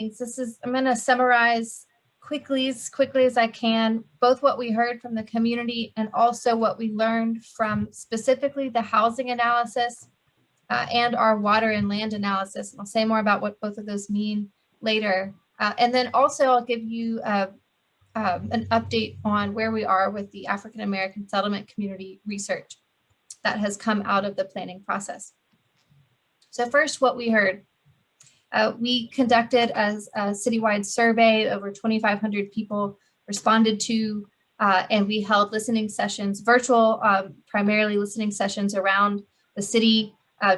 I'm going to summarize as quickly as I can, both what we heard from the community and also what we learned from specifically the housing analysis and our water and land analysis. And I'll say more about what both of those mean later. And then also I'll give you an update on where we are with the African American settlement community research that has come out of the planning process. So first, what we heard. We conducted as a citywide survey. Over 2,500 people responded to, and we held listening sessions, virtual, primarily listening sessions around the city,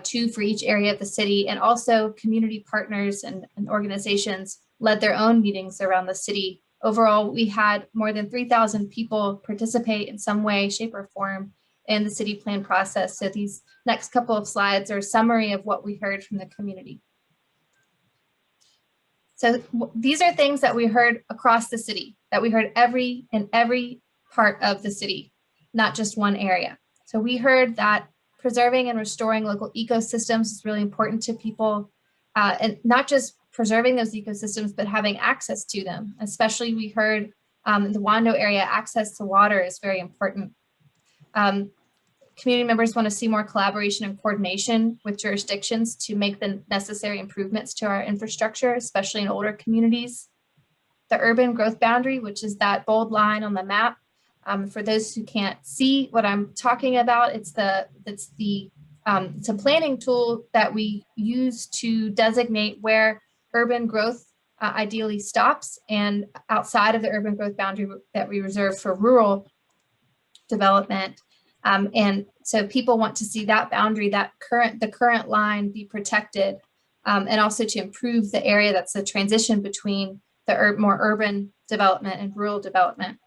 2 for each area of the city, and also community partners and organizations led their own meetings around the city. Overall, we had more than 3,000 people participate in some way, shape, or form in the city plan process. So these next couple of slides are a summary of what we heard from the community. So these are things that we heard across the city, that we heard in every part of the city, not just one area. So we heard that preserving and restoring local ecosystems is really important to people, and not just preserving those ecosystems, but having access to them. Especially we heard in the Wando area, access to water is very important. Community members want to see more collaboration and coordination with jurisdictions to make the necessary improvements to our infrastructure, especially in older communities. The urban growth boundary, which is that bold line on the map. For those who can't see what I'm talking about, it's a planning tool that we use to designate where urban growth ideally stops, and outside of the urban growth boundary that we reserve for rural development. And so people want to see that boundary, the current line be protected, and also to improve the area that's a transition between the more urban development and rural development.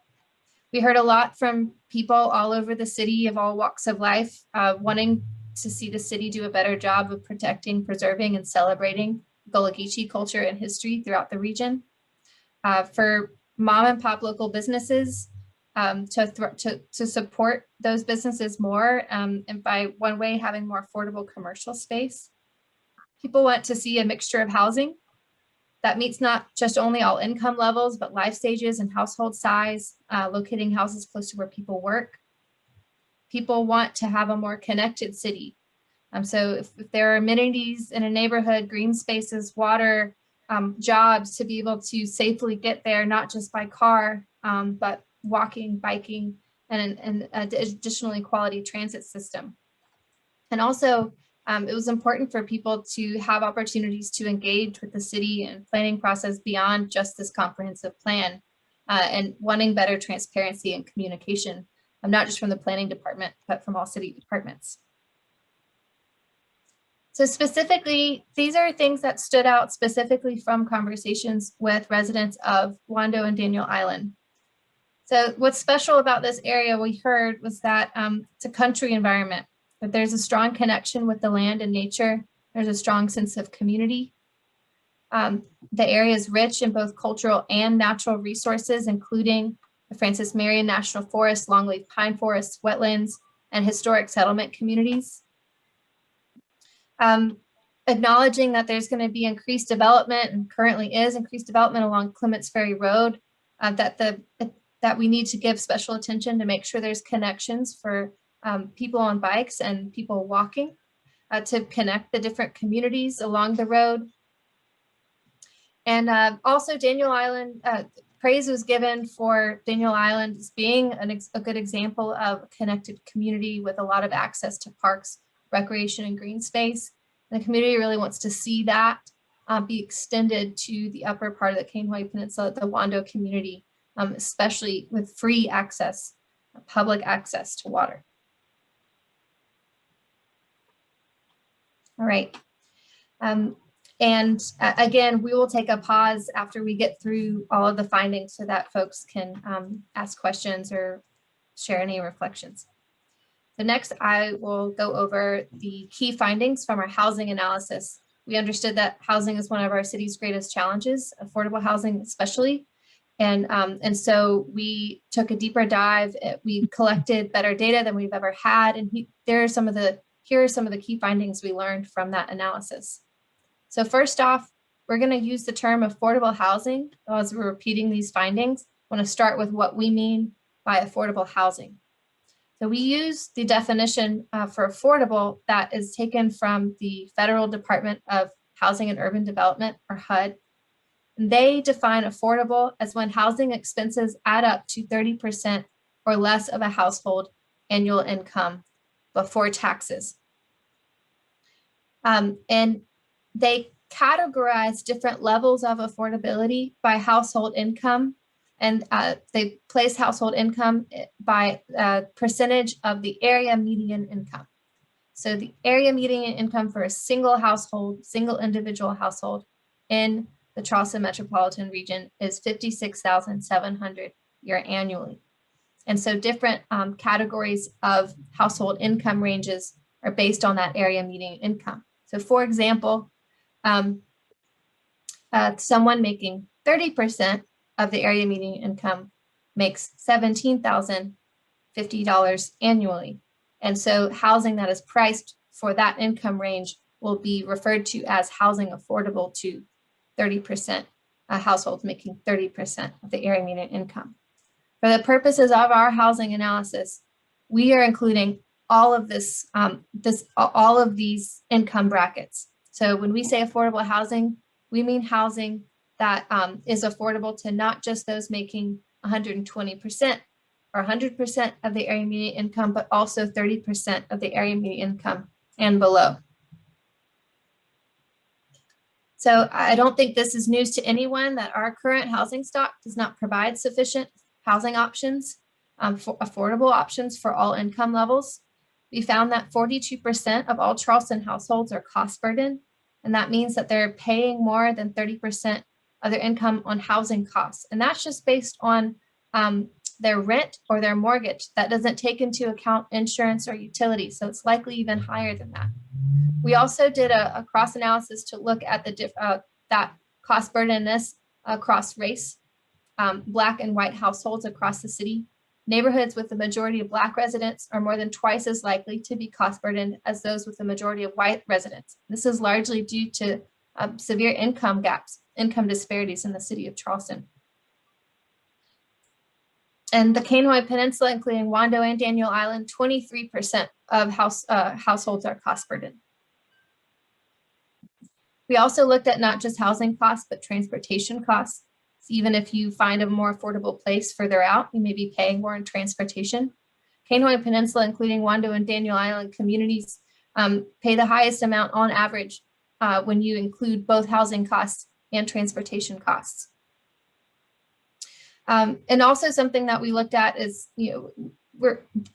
We heard a lot from people all over the city of all walks of life, wanting to see the city do a better job of protecting, preserving, and celebrating Gullah Geechee culture and history throughout the region. For mom and pop local businesses, to support those businesses more, and by one way, having more affordable commercial space. People want to see a mixture of housing that meets not just only all income levels, but life stages and household size, locating houses close to where people work. People want to have a more connected city. So if there are amenities in a neighborhood, green spaces, water, jobs, to be able to safely get there, not just by car, but walking, biking, and an additionally quality transit system. And also, it was important for people to have opportunities to engage with the city and planning process beyond just this comprehensive plan, and wanting better transparency and communication, not just from the planning department, but from all city departments. So specifically, these are things that stood out specifically from conversations with residents of Wando and Daniel Island. So what's special about this area we heard was that it's a country environment, that there's a strong connection with the land and nature. There's a strong sense of community. The area is rich in both cultural and natural resources, including the Francis Marion National Forest, longleaf pine forests, wetlands, and historic settlement communities. Acknowledging that there's going to be increased development, and currently is increased development along Clements Ferry Road, that we need to give special attention to make sure there's connections for people on bikes and people walking, to connect the different communities along the road. And also Daniel Island, praise was given for Daniel Island as being a good example of a connected community with a lot of access to parks, recreation, and green space. And the community really wants to see that be extended to the upper part of the Cainhoy Peninsula, the Wando community, especially with free access, public access to water. All right. And again, we will take a pause after we get through all of the findings so that folks can ask questions or share any reflections. So next, I will go over the key findings from our housing analysis. We understood that housing is one of our city's greatest challenges, affordable housing especially. And so we took a deeper dive. We collected better data than we've ever had. And here are some of the key findings we learned from that analysis. So first off, we're going to use the term affordable housing as we're repeating these findings. I want to start with what we mean by affordable housing. So we use the definition for affordable that is taken from the Federal Department of Housing and Urban Development, or HUD. And they define affordable as when housing expenses add up to 30% or less of a household annual income before taxes. And they categorize different levels of affordability by household income. And they place household income by percentage of the area median income. So the area median income for a single household, single individual household in the Charleston metropolitan region is $56,700 annually. And so different categories of household income ranges are based on that area median income. So for example, someone making 30% of the area median income makes $17,050 annually. And so housing that is priced for that income range will be referred to as housing affordable to 30% households making 30% of the area median income. For the purposes of our housing analysis, we are including all of this, all of these income brackets. So when we say affordable housing, we mean housing that is affordable to not just those making 120% or 100% of the area median income, but also 30% of the area median income and below. So I don't think this is news to anyone that our current housing stock does not provide sufficient housing options, for affordable options for all income levels. We found that 42% of all Charleston households are cost burdened, and that means that they're paying more than 30% of their income on housing costs. And that's just based on their rent or their mortgage. That doesn't take into account insurance or utilities, so it's likely even higher than that. We also did a cross analysis to look at the that cost burdenness across race, Black and white households across the city. Neighborhoods with the majority of Black residents are more than twice as likely to be cost burdened as those with the majority of white residents. This is largely due to severe income gaps, income disparities in the city of Charleston. And the Cainhoy Peninsula, including Wando and Daniel Island, 23% of households are cost burdened. We also looked at not just housing costs, but transportation costs. So even if you find a more affordable place further out, you may be paying more in transportation. Cainhoy Peninsula, including Wando and Daniel Island communities, pay the highest amount on average when you include both housing costs and transportation costs. And also something that we looked at is,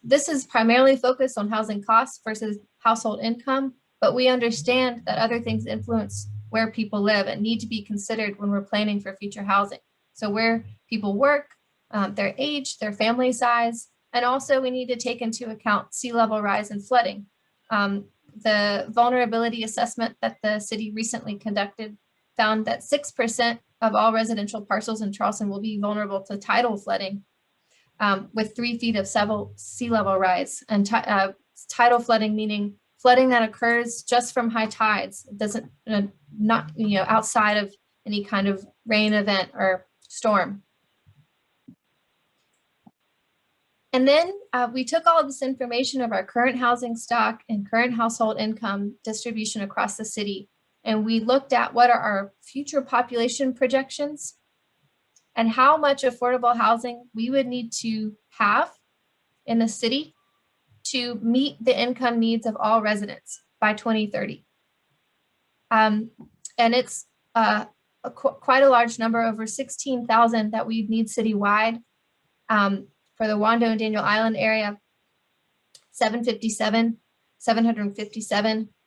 this is primarily focused on housing costs versus household income, but we understand that other things influence where people live and need to be considered when we're planning for future housing. So where people work, their age, their family size, and also we need to take into account sea level rise and flooding. The vulnerability assessment that the city recently conducted found that 6% of all residential parcels in Charleston will be vulnerable to tidal flooding with 3 feet of sea level rise. And tidal flooding meaning flooding that occurs just from high tides. It doesn't, not outside of any kind of rain event or storm. And then we took all of this information of our current housing stock and current household income distribution across the city, and we looked at what are our future population projections and how much affordable housing we would need to have in the city to meet the income needs of all residents by 2030. And it's quite a large number, over 16,000 that we need citywide. For the Wando and Daniel Island area, 757.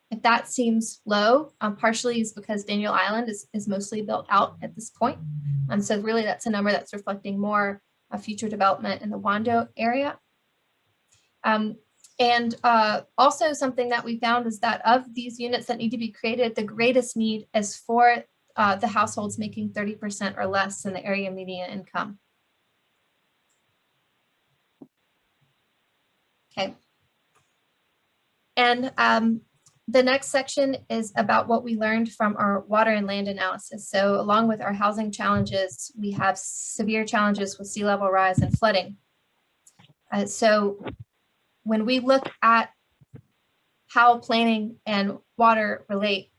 If that seems low, partially is because Daniel Island is mostly built out at this point. So really that's a number that's reflecting more future development in the Wando area. And also something that we found is that of these units that need to be created, the greatest need is for the households making 30% or less in the area median income. Okay. And The next section is about what we learned from our water and land analysis. So along with our housing challenges, we have severe challenges with sea level rise and flooding. So when we look at how planning and water relate,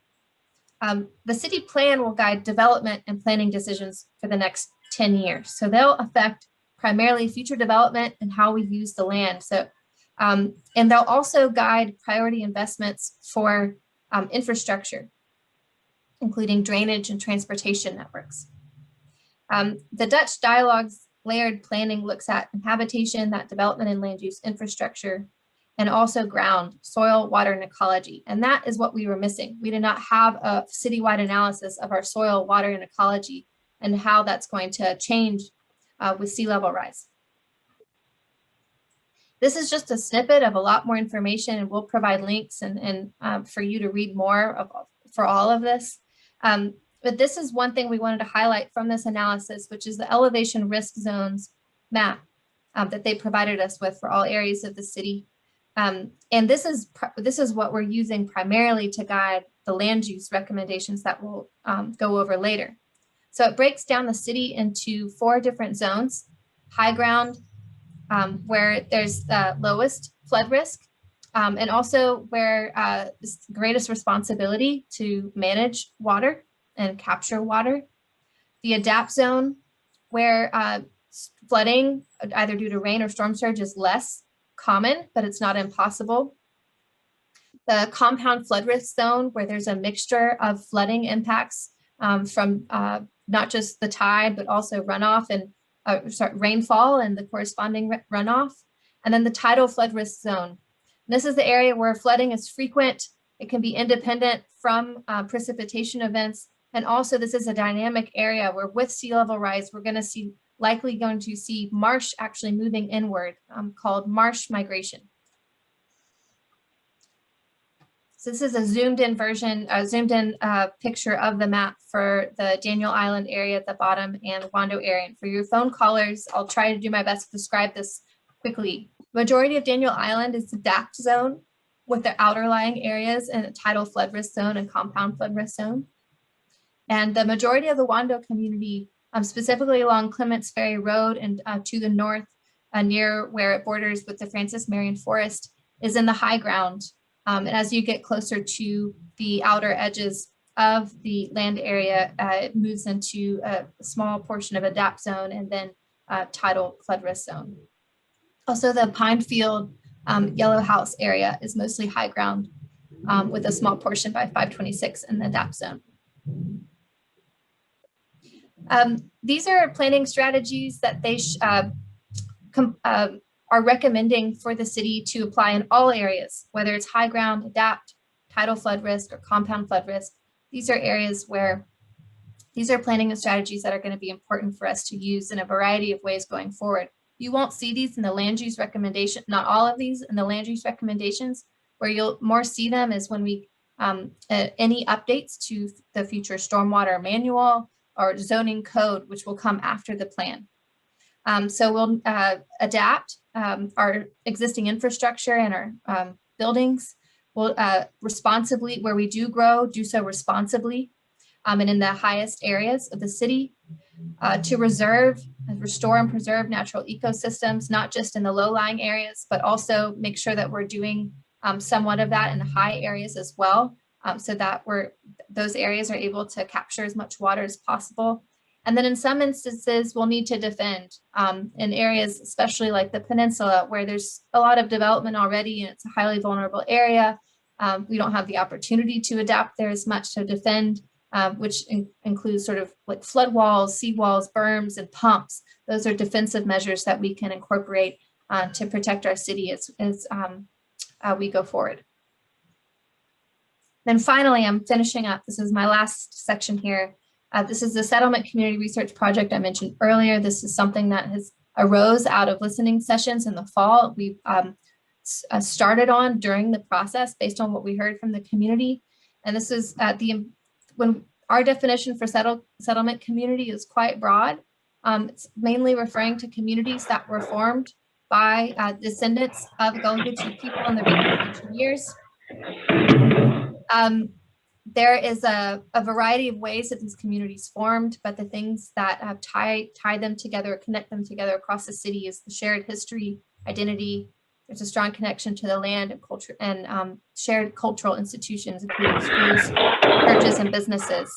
the city plan will guide development and planning decisions for the next 10 years. So they'll affect primarily future development and how we use the land. So and they'll also guide priority investments for infrastructure, including drainage and transportation networks. The Dutch dialogue's layered planning looks at habitation, that development and land use infrastructure, and also ground, soil, water, and ecology. And that is what we were missing. We did not have a citywide analysis of our soil, water, and ecology and how that's going to change with sea level rise. This is just a snippet of a lot more information, and we'll provide links and for you to read more for all of this. But this is one thing we wanted to highlight from this analysis, which is the elevation risk zones map that they provided us with for all areas of the city. And this is what we're using primarily to guide the land use recommendations that we'll go over later. So it breaks down the city into 4 different zones: high ground, where there's the lowest flood risk, and also where is the greatest responsibility to manage water and capture water. The adapt zone, where flooding, either due to rain or storm surge, is less common, but it's not impossible. The compound flood risk zone, where there's a mixture of flooding impacts from not just the tide, but also runoff and rainfall and the corresponding runoff. And then the tidal flood risk zone. This is the area where flooding is frequent. It can be independent from precipitation events. And also this is a dynamic area where with sea level rise, we're likely going to see marsh actually moving inward, called marsh migration. So this is a zoomed in version, picture of the map for the Daniel Island area at the bottom and Wando area. And for your phone callers, I'll try to do my best to describe this quickly. Majority of Daniel Island is the DAPT zone with the outer lying areas and a tidal flood risk zone and compound flood risk zone. And the majority of the Wando community, specifically along Clements Ferry Road and to the north near where it borders with the Francis Marion Forest, is in the high ground. And as you get closer to the outer edges of the land area, it moves into a small portion of a DAP zone and then tidal flood risk zone. Also, the Pine Field Yellow House area is mostly high ground with a small portion by 526 in the DAP zone. These are planning strategies that they are recommending for the city to apply in all areas, whether it's high ground, adapt, tidal flood risk, or compound flood risk. These are areas where these are planning and strategies that are going to be important for us to use in a variety of ways going forward. You won't see these in the land use recommendation, not all of these in the land use recommendations. Where you'll more see them is when we any updates to the future stormwater manual or zoning code, which will come after the plan. So we'll adapt our existing infrastructure and our buildings. We'll responsibly, where we do grow, do so responsibly and in the highest areas of the city, to restore and preserve natural ecosystems, not just in the low-lying areas, but also make sure that we're doing somewhat of that in the high areas as well, so that those areas are able to capture as much water as possible. And then in some instances, we'll need to defend in areas, especially like the peninsula, where there's a lot of development already and it's a highly vulnerable area. We don't have the opportunity to adapt there as much to defend, which includes sort of like flood walls, seawalls, berms, and pumps. Those are defensive measures that we can incorporate to protect our city as we go forward. Then finally, I'm finishing up. This is my last section here. This is the Settlement Community Research Project I mentioned earlier. This is something that has arose out of listening sessions in the fall. We started on during the process based on what we heard from the community. And this is when our definition for settlement community is quite broad. It's mainly referring to communities that were formed by descendants of Gullah people in the Reconstruction years. There is a variety of ways that these communities formed, but the things that have tie them together, connect them together across the city is the shared history, identity. There's a strong connection to the land and culture, and shared cultural institutions, including schools, churches, and businesses.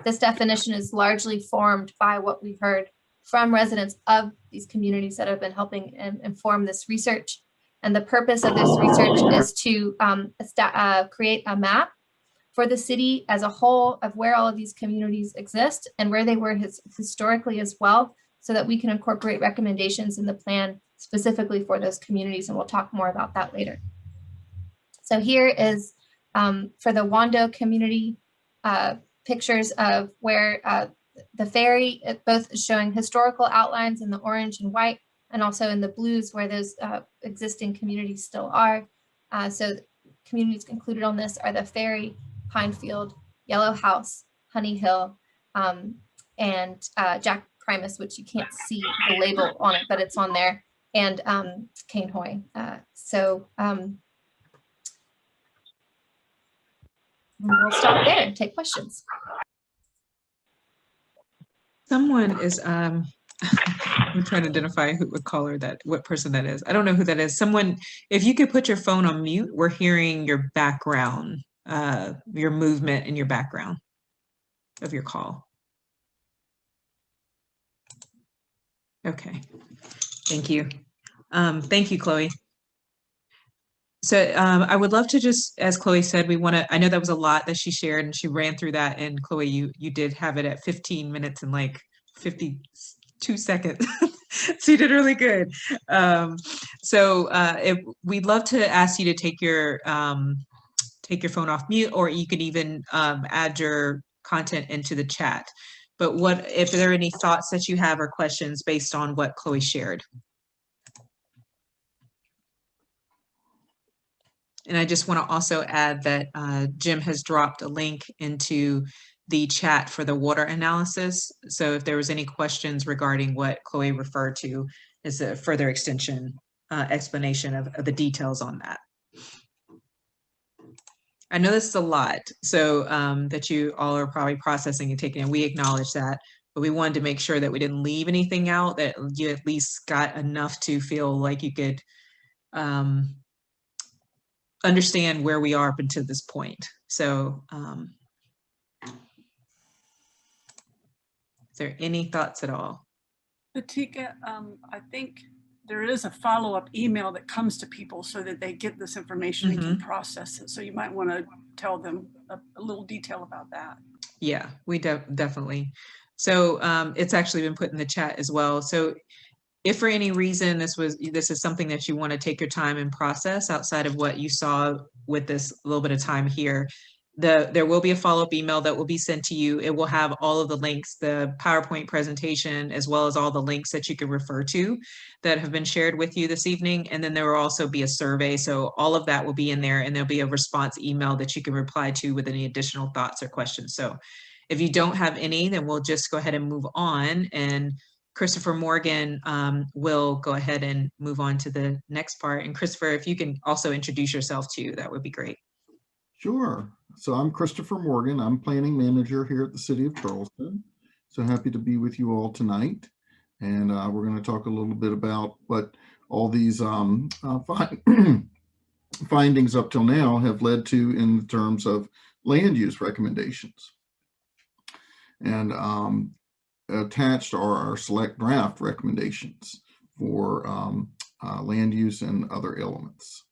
This definition is largely formed by what we've heard from residents of these communities that have been helping inform this research. And the purpose of this research is to create a map for the city as a whole of where all of these communities exist and where they were historically as well, so that we can incorporate recommendations in the plan specifically for those communities. And we'll talk more about that later. So here is for the Wando community, pictures of where the ferry, both showing historical outlines in the orange and white, and also in the blues where those existing communities still are. So communities included on this are the ferry, Pinefield, Yellow House, Honey Hill, and Jack Primus, which you can't see the label on it, but it's on there, and Cainhoy. We'll stop there and take questions. Someone is, I'm trying to identify what caller that, what person that is. I don't know who that is. Someone, if you could put your phone on mute, we're hearing your background, your movement in your background of your call. Okay, thank you. Thank you, Chloe. So I would love to just, as Chloe said, we want to, I know that was a lot that she shared and she ran through that, and Chloe, you did have it at 15 minutes and like 52 seconds. So you did really good. We'd love to ask you to take your phone off mute, or you could even add your content into the chat. But what, if there are any thoughts that you have or questions based on what Chloe shared? And I just want to also add that Jim has dropped a link into the chat for the water analysis. So if there was any questions regarding what Chloe referred to as a further explanation of the details on that. I know this is a lot, so that you all are probably processing and taking, and we acknowledge that, but we wanted to make sure that we didn't leave anything out, that you at least got enough to feel like you could understand where we are up until this point. So is there any thoughts at all? Atika, I think there is a follow-up email that comes to people so that they get this information and can process it. So you might want to tell them a little detail about that. Yeah, we definitely. So it's actually been put in the chat as well. So if for any reason this is something that you want to take your time and process outside of what you saw with this little bit of time here, there will be a follow-up email that will be sent to you. It will have all of the links, the PowerPoint presentation, as well as all the links that you can refer to that have been shared with you this evening. And then there will also be a survey. So all of that will be in there, and there'll be a response email that you can reply to with any additional thoughts or questions. So if you don't have any, then we'll just go ahead and move on. And Christopher Morgan will go ahead and move on to the next part. And Christopher, if you can also introduce yourself too, that would be great. Sure. So I'm Christopher Morgan. I'm planning manager here at the City of Charleston. So happy to be with you all tonight. And we're going to talk a little bit about what all these findings up till now have led to in terms of land use recommendations. And attached are our select draft recommendations for land use and other elements.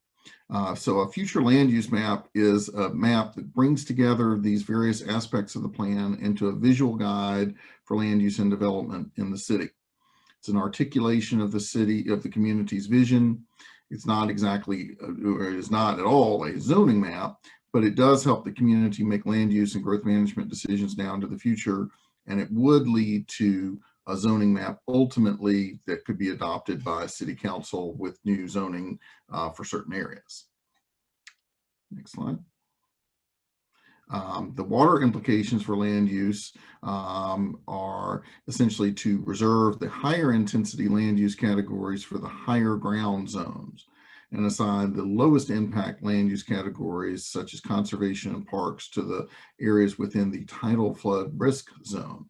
So a future land use map is a map that brings together these various aspects of the plan into a visual guide for land use and development in the city. It's an articulation of the city, of the community's vision. It's not exactly, or it is not at all a zoning map, but it does help the community make land use and growth management decisions now into the future. And it would lead to a zoning map ultimately that could be adopted by city council with new zoning for certain areas. Next slide. The water implications for land use are essentially to reserve the higher intensity land use categories for the higher ground zones. and assign the lowest impact land use categories such as conservation and parks to the areas within the tidal flood risk zone.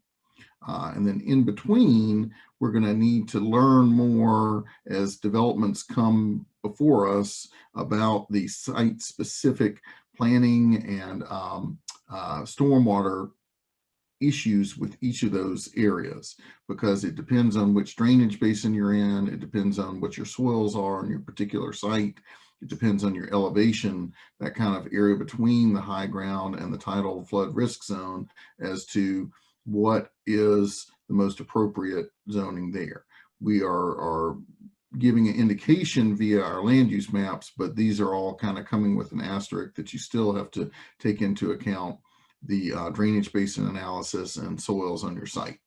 And then in between, we're going to need to learn more as developments come before us about the site-specific planning and stormwater issues with each of those areas, because it depends on which drainage basin you're in. It depends on what your soils are on your particular site. It depends on your elevation, that kind of area between the high ground and the tidal flood risk zone, as to what is the most appropriate zoning there. We are giving an indication via our land use maps, but these are all kind of coming with an asterisk that you still have to take into account the drainage basin analysis and soils on your site.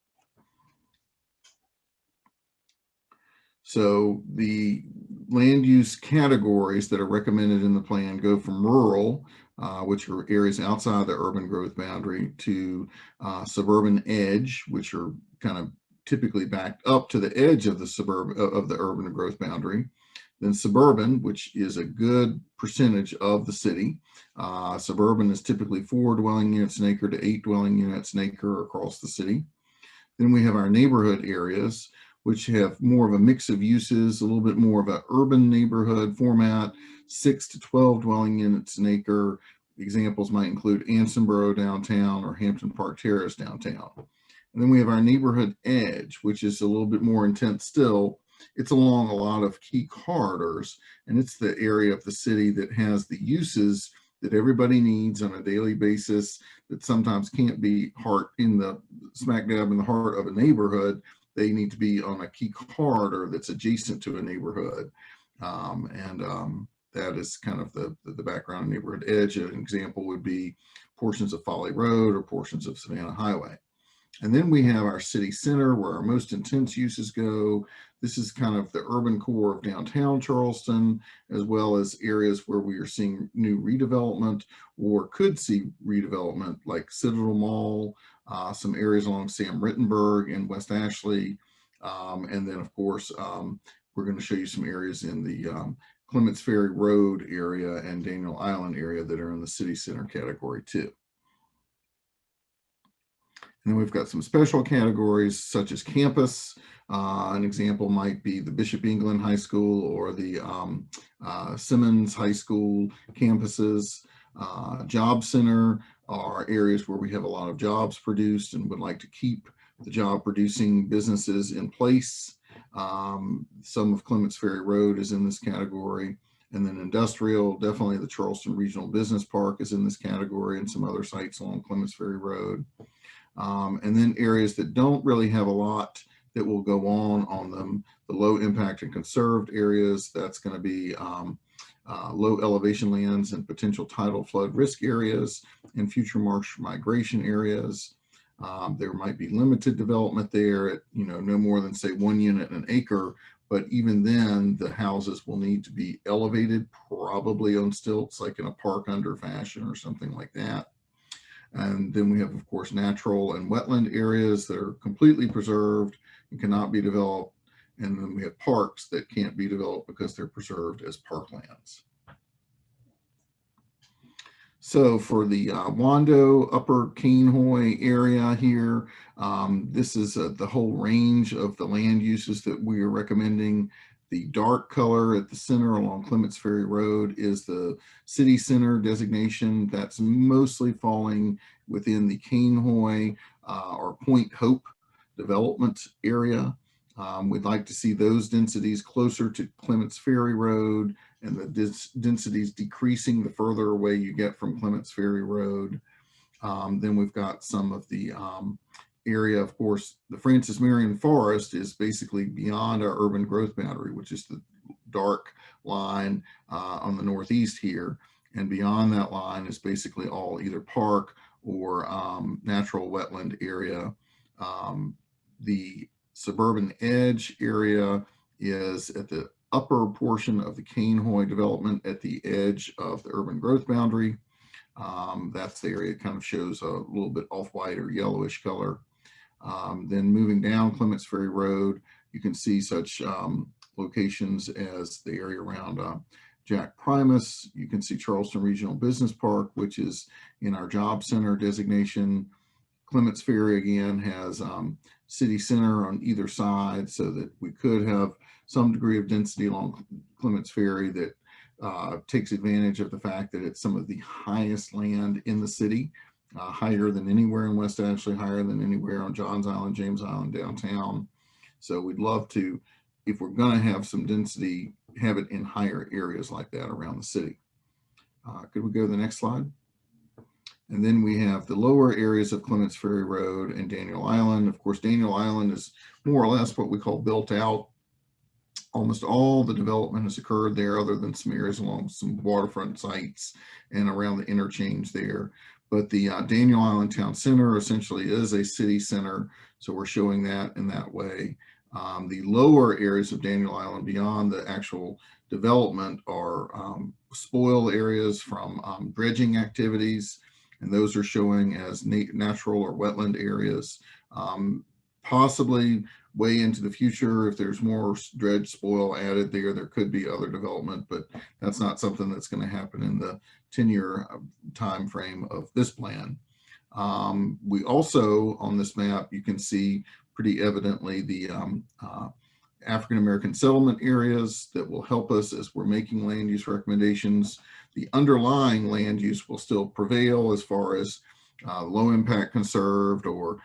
So the land use categories that are recommended in the plan go from rural, which are areas outside the urban growth boundary, to suburban edge, which are kind of typically backed up to the edge of the urban growth boundary. Then suburban, which is a good percentage of the city. Suburban is typically 4 dwelling units an acre to 8 dwelling units an acre across the city. Then we have our neighborhood areas, which have more of a mix of uses, a little bit more of an urban neighborhood format, 6 to 12 dwelling units an acre. Examples might include Ansonboro downtown or Hampton Park Terrace downtown. And then we have our neighborhood edge, which is a little bit more intense still. It's along a lot of key corridors, and it's the area of the city that has the uses that everybody needs on a daily basis, that sometimes can't be smack dab in the heart of a neighborhood. They need to be on a key corridor that's adjacent to a neighborhood. That is kind of the background of neighborhood edge. An example would be portions of Folly Road or portions of Savannah Highway. And then we have our city center, where our most intense uses go. This is kind of the urban core of downtown Charleston, as well as areas where we are seeing new redevelopment or could see redevelopment, like Citadel Mall, some areas along Sam Rittenberg and West Ashley. And then, of course, we're going to show you some areas in the Clements Ferry Road area and Daniel Island area that are in the city center category too. And then we've got some special categories such as campus. An example might be the Bishop England High School or the Simmons High School campuses. Job center are areas where we have a lot of jobs produced and would like to keep the job producing businesses in place. Some of Clements Ferry Road is in this category. And then industrial, definitely the Charleston Regional Business Park is in this category, and some other sites along Clements Ferry Road. And then areas that don't really have a lot that will go on them, the low impact and conserved areas, that's going to be low elevation lands and potential tidal flood risk areas and future marsh migration areas. There might be limited development there at, no more than say 1 unit an acre, but even then the houses will need to be elevated, probably on stilts, like in a park under fashion or something like that. And then we have, of course, natural and wetland areas that are completely preserved and cannot be developed. And then we have parks that can't be developed because they're preserved as parklands. So for the Wando Upper Cainhoy area here, this is the whole range of the land uses that we are recommending. The dark color at the center along Clements Ferry Road is the city center designation. That's mostly falling within the Cainhoy or Point Hope development area. We'd like to see those densities closer to Clements Ferry Road, and the densities decreasing the further away you get from Clements Ferry Road. Then we've got some of the area, of course, the Francis Marion Forest is basically beyond our urban growth boundary, which is the dark line on the northeast here. And beyond that line is basically all either park or natural wetland area. The suburban edge area is at the upper portion of the Cainhoy development at the edge of the urban growth boundary. That's the area that kind of shows a little bit off-white or yellowish color. Then moving down Clements Ferry Road, you can see such locations as the area around Jack Primus. You can see Charleston Regional Business Park, which is in our job center designation. Clements Ferry again has city center on either side, so that we could have some degree of density along Clements Ferry that takes advantage of the fact that it's some of the highest land in the city, higher than anywhere in West Ashley, higher than anywhere on Johns Island, James Island, downtown. So we'd love to, if we're going to have some density, have it in higher areas like that around the city. Could we go to the next slide? And then we have the lower areas of Clements Ferry Road and Daniel Island. Of course, Daniel Island is more or less what we call built out. Almost all the development has occurred there, other than some areas along some waterfront sites and around the interchange there. But the Daniel Island Town Center essentially is a city center, so we're showing that in that way. The lower areas of Daniel Island beyond the actual development are spoil areas from dredging activities, and those are showing as natural or wetland areas. Possibly way into the future, if there's more dredge spoil added there, there could be other development, but that's not something that's going to happen in the 10-year time frame of this plan. We also, on this map, you can see pretty evidently the African-American settlement areas that will help us as we're making land use recommendations. The underlying land use will still prevail as far as low impact conserved or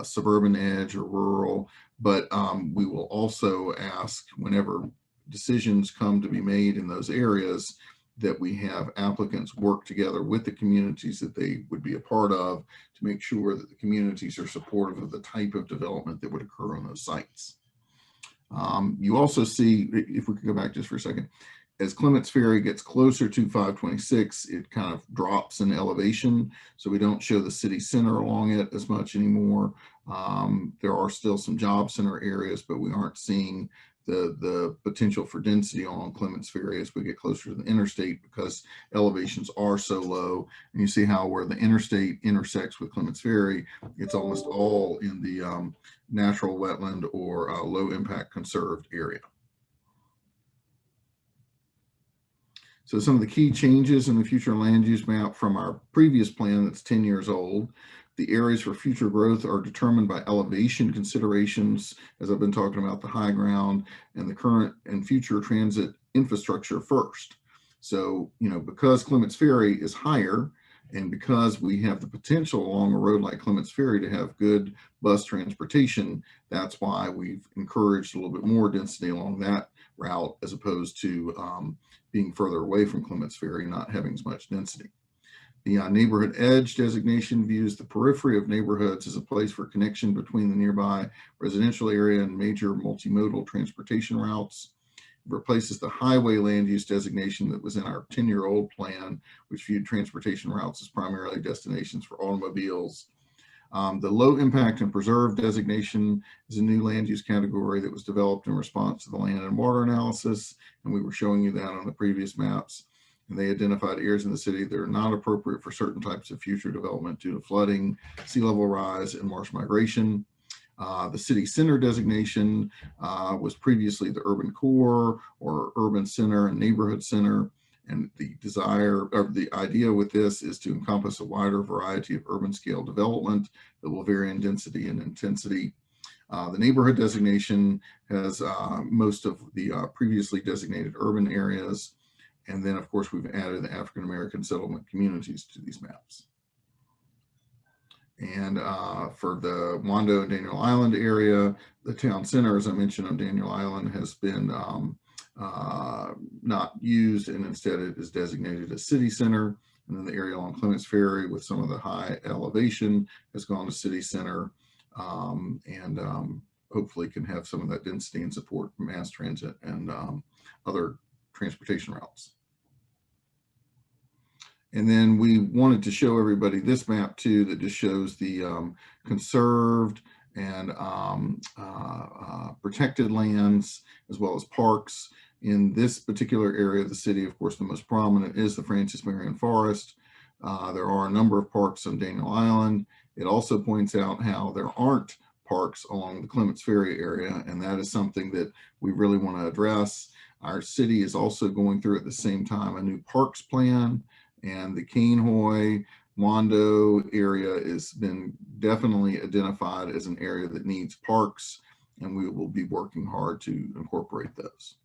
suburban edge or rural, but we will also ask whenever decisions come to be made in those areas that we have applicants work together with the communities that they would be a part of to make sure that the communities are supportive of the type of development that would occur on those sites. You also see, if we could go back just for a second, as Clements Ferry gets closer to 526, it kind of drops in elevation. So we don't show the city center along it as much anymore. There are still some job center areas, but we aren't seeing the potential for density along Clements Ferry as we get closer to the interstate because elevations are so low. And you see how where the interstate intersects with Clements Ferry, it's almost all in the natural wetland or low impact conserved area. So some of the key changes in the future land use map from our previous plan that's 10 years old. The areas for future growth are determined by elevation considerations, as I've been talking about the high ground and the current and future transit infrastructure first. So, you know, because Clements Ferry is higher and because we have the potential along a road like Clements Ferry to have good bus transportation, that's why we've encouraged a little bit more density along that route as opposed to being further away from Clements Ferry, not having as much density. The neighborhood edge designation views the periphery of neighborhoods as a place for connection between the nearby residential area and major multimodal transportation routes. It replaces the highway land use designation that was in our 10-year-old plan, which viewed transportation routes as primarily destinations for automobiles. The low impact and preserve designation is a new land use category that was developed in response to the land and water analysis, and we were showing you that on the previous maps. And they identified areas in the city that are not appropriate for certain types of future development due to flooding, sea level rise, and marsh migration. The city center designation was previously the urban core or urban center and neighborhood center. And the desire or the idea with this is to encompass a wider variety of urban scale development that will vary in density and intensity. The neighborhood designation has most of the previously designated urban areas. And then, of course, we've added the African-American settlement communities to these maps. And for the Wando and Daniel Island area, the town center, as I mentioned, on Daniel Island has been not used, and instead it is designated as city center. And then the area along Clements Ferry with some of the high elevation has gone to city center, and hopefully can have some of that density and support mass transit and other transportation routes. And then we wanted to show everybody this map too that just shows the conserved and protected lands as well as parks. In this particular area of the city, of course, the most prominent is the Francis Marion Forest. There are a number of parks on Daniel Island. It also points out how there aren't parks along the Clements Ferry area, and that is something that we really want to address. Our city is also going through at the same time a new parks plan, and the Cainhoy Wando area has been definitely identified as an area that needs parks, and we will be working hard to incorporate those.